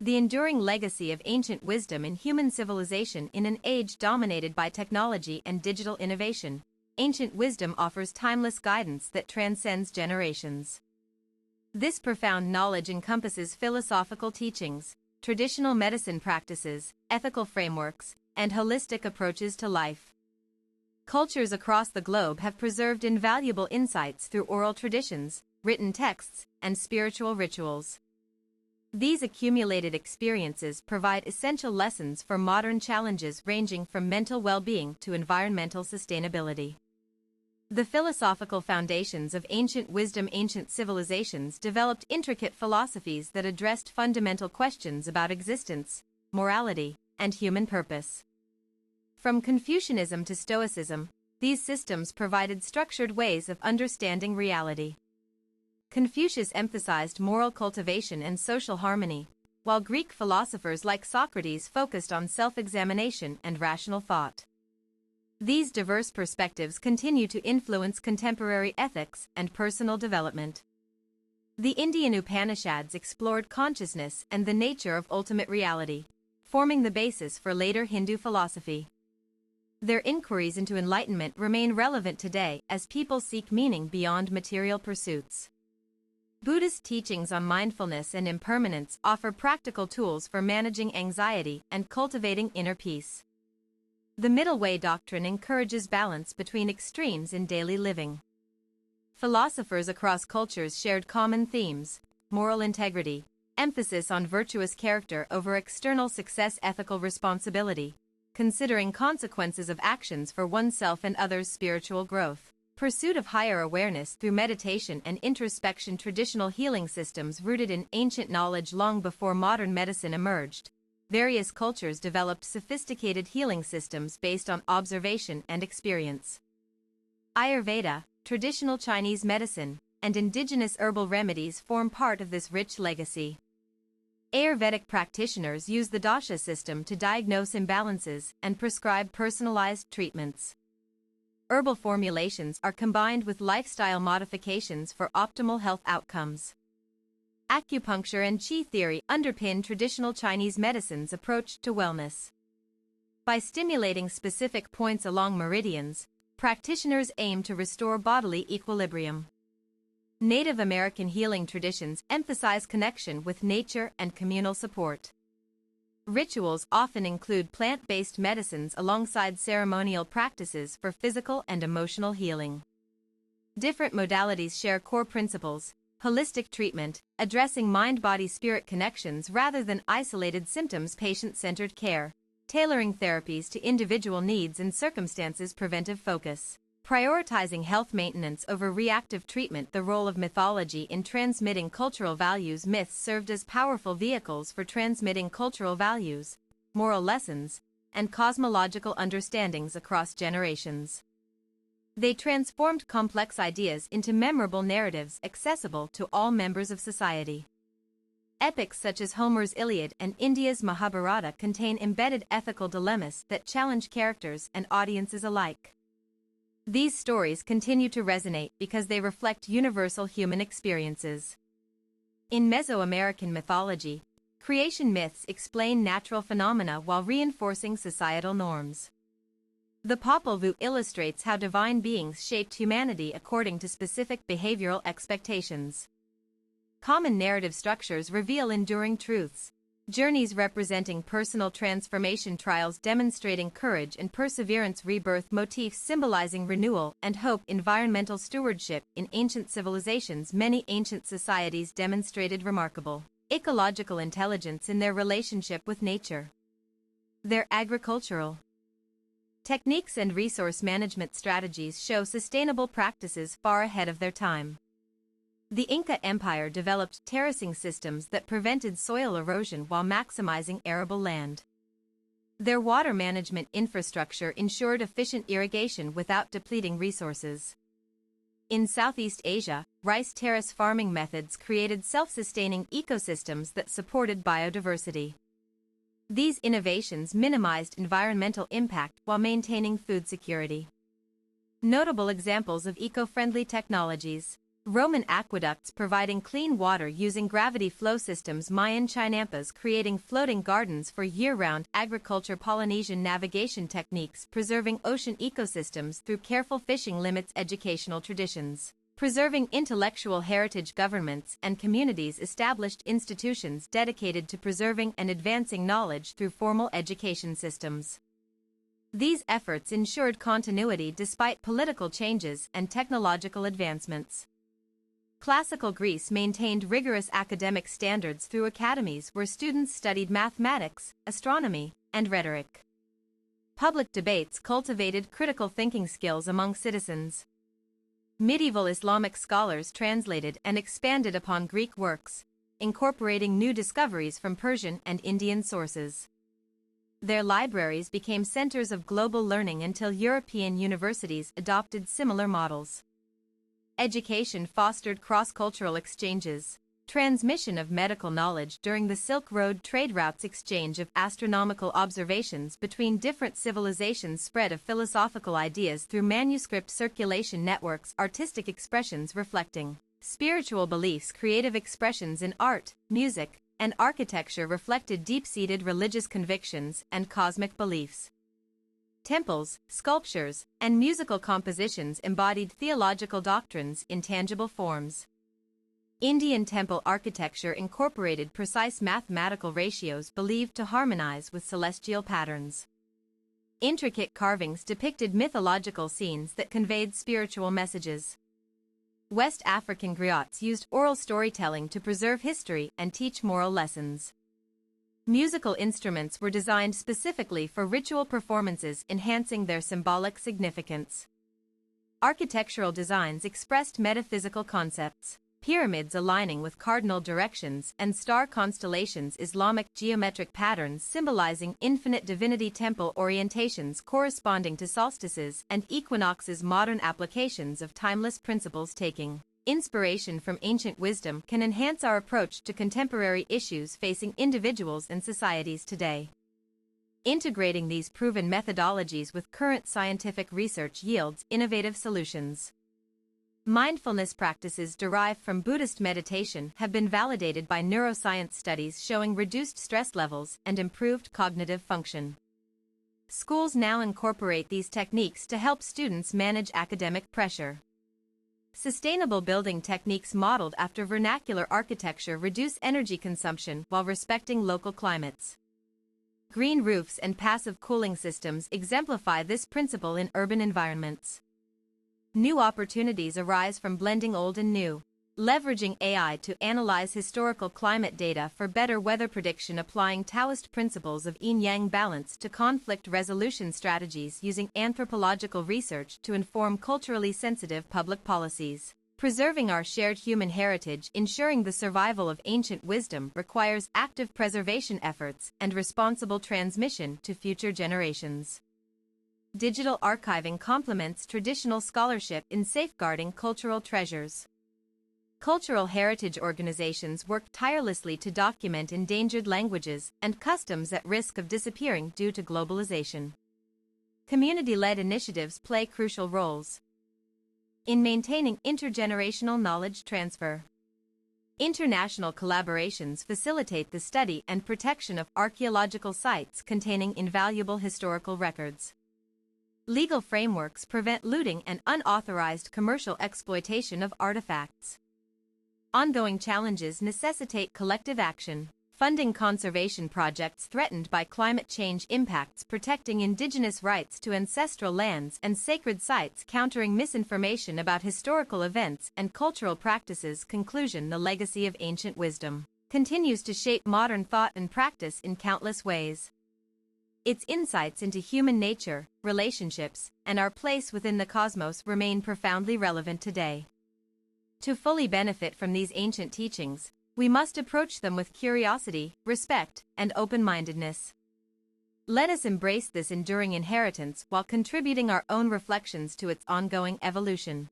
The enduring legacy of ancient wisdom in human civilization in an age dominated by technology and digital innovation, ancient wisdom offers timeless guidance that transcends generations. This profound knowledge encompasses philosophical teachings, traditional medicine practices, ethical frameworks, and holistic approaches to life. Cultures across the globe have preserved invaluable insights through oral traditions, written texts, and spiritual rituals. These accumulated experiences provide essential lessons for modern challenges ranging from mental well-being to environmental sustainability. The philosophical foundations of ancient wisdom. Ancient civilizations developed intricate philosophies that addressed fundamental questions about existence, morality, and human purpose. From Confucianism to Stoicism, these systems provided structured ways of understanding reality. Confucius emphasized moral cultivation and social harmony, while Greek philosophers like Socrates focused on self-examination and rational thought. These diverse perspectives continue to influence contemporary ethics and personal development. The Indian Upanishads explored consciousness and the nature of ultimate reality, forming the basis for later Hindu philosophy. Their inquiries into enlightenment remain relevant today as people seek meaning beyond material pursuits. Buddhist teachings on mindfulness and impermanence offer practical tools for managing anxiety and cultivating inner peace. The Middle Way doctrine encourages balance between extremes in daily living. Philosophers across cultures shared common themes: moral integrity, emphasis on virtuous character over external success, ethical responsibility, considering consequences of actions for oneself and others, spiritual growth, pursuit of higher awareness through meditation and introspection. Traditional healing systems rooted in ancient knowledge. Long before modern medicine emerged, various cultures developed sophisticated healing systems based on observation and experience. Ayurveda, traditional Chinese medicine, and indigenous herbal remedies form part of this rich legacy. Ayurvedic practitioners use the dosha system to diagnose imbalances and prescribe personalized treatments. Herbal formulations are combined with lifestyle modifications for optimal health outcomes. Acupuncture and qi theory underpin traditional Chinese medicine's approach to wellness. By stimulating specific points along meridians, practitioners aim to restore bodily equilibrium. Native American healing traditions emphasize connection with nature and communal support. Rituals often include plant-based medicines alongside ceremonial practices for physical and emotional healing. Different modalities share core principles: holistic treatment, addressing mind-body-spirit connections rather than isolated symptoms; patient-centered care, tailoring therapies to individual needs and circumstances; preventive focus, prioritizing health maintenance over reactive treatment. The role of mythology in transmitting cultural values. Myths served as powerful vehicles for transmitting cultural values, moral lessons, and cosmological understandings across generations. They transformed complex ideas into memorable narratives accessible to all members of society. Epics such as Homer's Iliad and India's Mahabharata contain embedded ethical dilemmas that challenge characters and audiences alike. These stories continue to resonate because they reflect universal human experiences. In Mesoamerican mythology, creation myths explain natural phenomena while reinforcing societal norms. The Popol Vuh illustrates how divine beings shaped humanity according to specific behavioral expectations. Common narrative structures reveal enduring truths: journeys representing personal transformation, trials demonstrating courage and perseverance, rebirth motifs symbolizing renewal and hope, environmental stewardship. In ancient civilizations, many ancient societies demonstrated remarkable ecological intelligence in their relationship with nature. Their agricultural techniques and resource management strategies show sustainable practices far ahead of their time. The Inca Empire developed terracing systems that prevented soil erosion while maximizing arable land. Their water management infrastructure ensured efficient irrigation without depleting resources. In Southeast Asia, rice terrace farming methods created self-sustaining ecosystems that supported biodiversity. These innovations minimized environmental impact while maintaining food security. Notable examples of eco-friendly technologies: Roman aqueducts providing clean water using gravity flow systems, Mayan chinampas creating floating gardens for year-round agriculture, Polynesian navigation techniques preserving ocean ecosystems through careful fishing limits, educational traditions preserving intellectual heritage, governments and communities established institutions dedicated to preserving and advancing knowledge through formal education systems. These efforts ensured continuity despite political changes and technological advancements. Classical Greece maintained rigorous academic standards through academies where students studied mathematics, astronomy, and rhetoric. Public debates cultivated critical thinking skills among citizens. Medieval Islamic scholars translated and expanded upon Greek works, incorporating new discoveries from Persian and Indian sources. Their libraries became centers of global learning until European universities adopted similar models. Education fostered cross-cultural exchanges, transmission of medical knowledge during the Silk Road trade routes, exchange of astronomical observations between different civilizations, spread of philosophical ideas through manuscript circulation networks, artistic expressions reflecting spiritual beliefs, creative expressions in art, music, and architecture reflected deep-seated religious convictions and cosmic beliefs. Temples, sculptures, and musical compositions embodied theological doctrines in tangible forms. Indian temple architecture incorporated precise mathematical ratios believed to harmonize with celestial patterns. Intricate carvings depicted mythological scenes that conveyed spiritual messages. West African griots used oral storytelling to preserve history and teach moral lessons. Musical instruments were designed specifically for ritual performances, enhancing their symbolic significance. Architectural designs expressed metaphysical concepts. Pyramids aligning with cardinal directions and star constellations, Islamic geometric patterns symbolizing infinite divinity, temple orientations corresponding to solstices and equinoxes, modern applications of timeless principles taking inspiration from ancient wisdom can enhance our approach to contemporary issues facing individuals and societies today. Integrating these proven methodologies with current scientific research yields innovative solutions. Mindfulness practices derived from Buddhist meditation have been validated by neuroscience studies showing reduced stress levels and improved cognitive function. Schools now incorporate these techniques to help students manage academic pressure. Sustainable building techniques modeled after vernacular architecture reduce energy consumption while respecting local climates. Green roofs and passive cooling systems exemplify this principle in urban environments. New opportunities arise from blending old and new, leveraging AI to analyze historical climate data for better weather prediction, applying Taoist principles of yin-yang balance to conflict resolution strategies, using anthropological research to inform culturally sensitive public policies. Preserving our shared human heritage, ensuring the survival of ancient wisdom requires active preservation efforts and responsible transmission to future generations. Digital archiving complements traditional scholarship in safeguarding cultural treasures. Cultural heritage organizations work tirelessly to document endangered languages and customs at risk of disappearing due to globalization. Community-led initiatives play crucial roles in maintaining intergenerational knowledge transfer. International collaborations facilitate the study and protection of archaeological sites containing invaluable historical records. Legal frameworks prevent looting and unauthorized commercial exploitation of artifacts. Ongoing challenges necessitate collective action. Funding conservation projects threatened by climate change impacts, protecting indigenous rights to ancestral lands and sacred sites, countering misinformation about historical events and cultural practices. Conclusion: the legacy of ancient wisdom continues to shape modern thought and practice in countless ways. Its insights into human nature, relationships, and our place within the cosmos remain profoundly relevant today. To fully benefit from these ancient teachings, we must approach them with curiosity, respect, and open-mindedness. Let us embrace this enduring inheritance while contributing our own reflections to its ongoing evolution.